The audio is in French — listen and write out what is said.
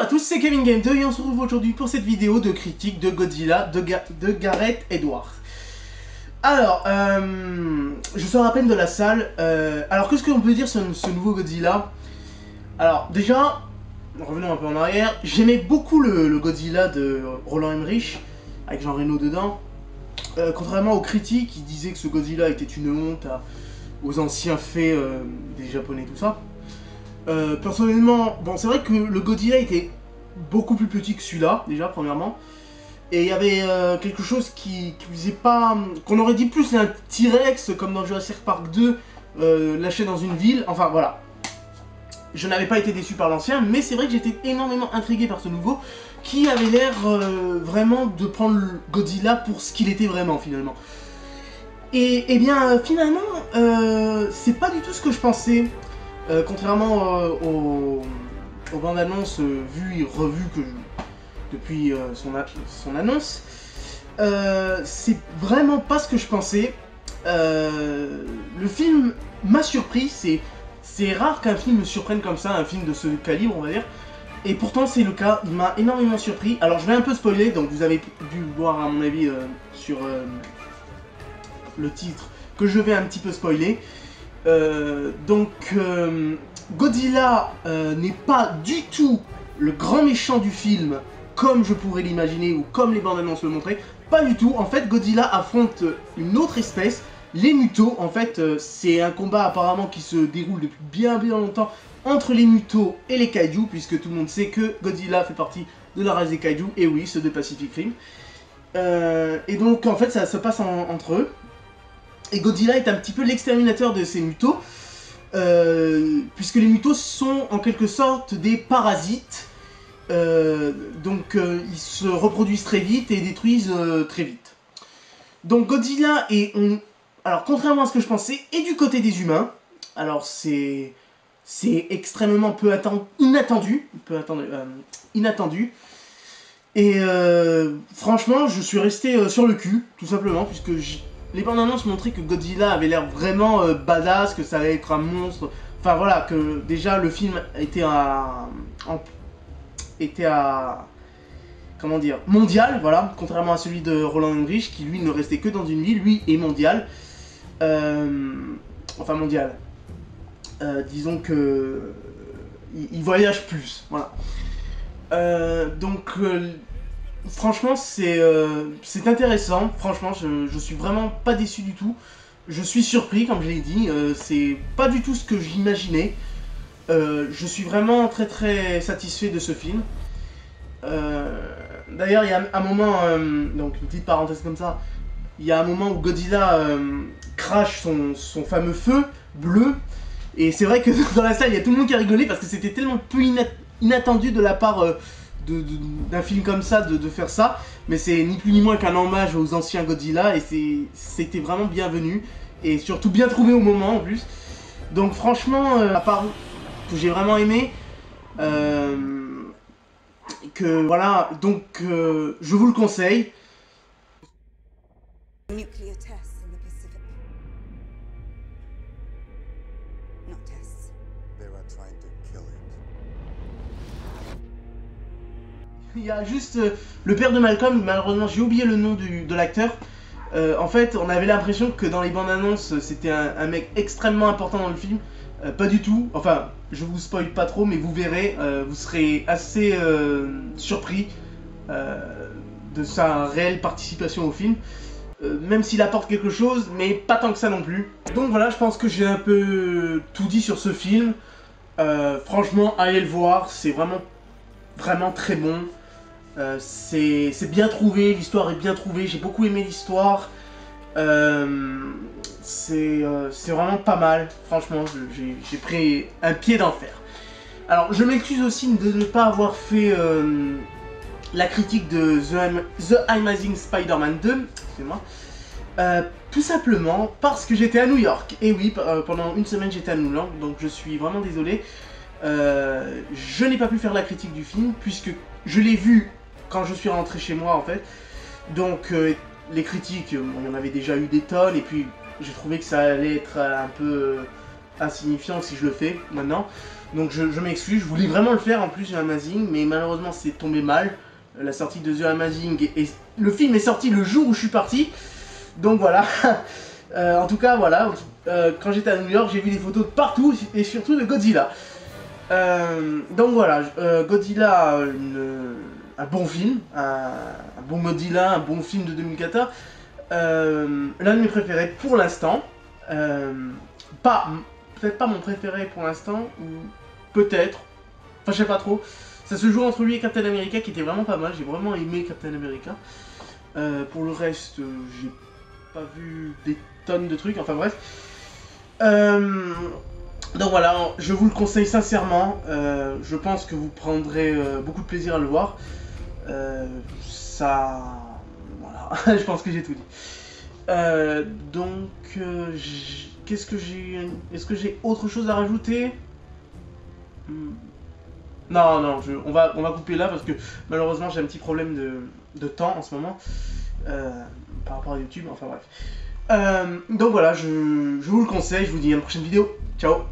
tous, c'est Kevin Game 2 et on se retrouve aujourd'hui pour cette vidéo de critique de Godzilla de Gareth Edwards. Alors, je sors à peine de la salle. Alors, qu'est-ce qu'on peut dire sur ce nouveau Godzilla? Alors, déjà, revenons un peu en arrière. J'aimais beaucoup le Godzilla de Roland Emmerich, avec Jean Reno dedans. Contrairement aux critiques qui disaient que ce Godzilla était une honte aux anciens faits des Japonais, tout ça. Personnellement, bon, c'est vrai que le Godzilla était beaucoup plus petit que celui-là, déjà, premièrement. Et il y avait quelque chose qui faisait pas... qu'on aurait dit plus un T-Rex, comme dans Jurassic Park 2, lâché dans une ville. Enfin, voilà. Je n'avais pas été déçu par l'ancien, mais c'est vrai que j'étais énormément intrigué par ce nouveau, qui avait l'air vraiment de prendre le Godzilla pour ce qu'il était vraiment, finalement. Et bien, finalement, c'est pas du tout ce que je pensais. Contrairement aux bandes annonces vues et revues depuis son annonce, c'est vraiment pas ce que je pensais. Le film m'a surpris, c'est rare qu'un film me surprenne comme ça, un film de ce calibre on va dire, et pourtant c'est le cas, il m'a énormément surpris. Alors je vais un peu spoiler, donc vous avez dû voir à mon avis sur le titre que je vais un petit peu spoiler. Godzilla n'est pas du tout le grand méchant du film comme je pourrais l'imaginer ou comme les bandes annonces le montraient. Pas du tout. En fait, Godzilla affronte une autre espèce, les Mutos. En fait, c'est un combat apparemment qui se déroule depuis bien longtemps entre les Mutos et les Kaiju, puisque tout le monde sait que Godzilla fait partie de la race des Kaiju, et oui, ceux de Pacific Rim. Et donc, en fait, ça se passe entre eux. Et Godzilla est un petit peu l'exterminateur de ces Mutos, puisque les Mutos sont en quelque sorte des parasites. Ils se reproduisent très vite et détruisent très vite. Donc Godzilla est, alors contrairement à ce que je pensais, est du côté des humains. Alors c'est extrêmement inattendu. Et franchement, je suis resté sur le cul, tout simplement, puisque les bandes annonces montraient que Godzilla avait l'air vraiment badass, que ça allait être un monstre. Enfin voilà, que déjà le film était comment dire, mondial, voilà, contrairement à celui de Roland Emmerich, qui lui ne restait que dans une ville, lui est mondial. Enfin mondial. Disons que il voyage plus, voilà. Franchement, c'est intéressant. Franchement, je suis vraiment pas déçu du tout. Je suis surpris, comme je l'ai dit. C'est pas du tout ce que j'imaginais. Je suis vraiment très satisfait de ce film. D'ailleurs, il y a un moment, donc une petite parenthèse comme ça, il y a un moment où Godzilla crache son fameux feu bleu. Et c'est vrai que dans la salle, il y a tout le monde qui a rigolé parce que c'était tellement peu inattendu de la part d'un film comme ça de faire ça. Mais c'est ni plus ni moins qu'un hommage aux anciens Godzilla et c'était vraiment bienvenu. Et surtout bien trouvé au moment en plus. Donc franchement, à part que j'ai vraiment aimé, que voilà, donc je vous le conseille. Nuclear tests in the Pacific. Not tests. They were trying to kill it. Il y a juste le père de Malcolm, malheureusement j'ai oublié le nom de l'acteur. En fait, on avait l'impression que dans les bandes annonces, c'était un mec extrêmement important dans le film. Pas du tout, enfin, je vous spoil pas trop, mais vous verrez, vous serez assez surpris de sa réelle participation au film. Même s'il apporte quelque chose, mais pas tant que ça non plus. Donc voilà, je pense que j'ai un peu tout dit sur ce film. Franchement, allez le voir, c'est vraiment très bon. C'est bien trouvé, l'histoire est bien trouvée, j'ai beaucoup aimé l'histoire. C'est vraiment pas mal, franchement, j'ai pris un pied d'enfer. Alors, je m'excuse aussi de ne pas avoir fait la critique de The Amazing Spider-Man 2, excusez-moi, tout simplement parce que j'étais à New York. Et oui, pendant une semaine j'étais à New York, donc je suis vraiment désolé. Je n'ai pas pu faire la critique du film, puisque je l'ai vu quand je suis rentré chez moi en fait. Donc les critiques, on en avait déjà eu des tonnes, et puis j'ai trouvé que ça allait être un peu insignifiant si je le fais maintenant. Donc je m'excuse, je voulais vraiment le faire en plus The Amazing, mais malheureusement c'est tombé mal. La sortie de The Amazing, et le film est sorti le jour où je suis parti. Donc voilà. En tout cas voilà, quand j'étais à New York j'ai vu des photos de partout et surtout de Godzilla. Donc voilà, Godzilla, un bon film, un bon Godzilla, un bon film de 2014. L'un de mes préférés pour l'instant. Peut-être pas mon préféré pour l'instant, ou peut-être, enfin je sais pas trop. Ça se joue entre lui et Captain America qui était vraiment pas mal, j'ai vraiment aimé Captain America. Pour le reste, j'ai pas vu des tonnes de trucs, enfin bref. Donc voilà, je vous le conseille sincèrement, je pense que vous prendrez beaucoup de plaisir à le voir. Ça... Voilà, je pense que j'ai tout dit. Qu'est-ce que j'ai... Est-ce que j'ai autre chose à rajouter? Non, on va couper là parce que malheureusement j'ai un petit problème de temps en ce moment. Par rapport à YouTube, enfin bref. Donc voilà, je vous le conseille, je vous dis à une prochaine vidéo. Ciao!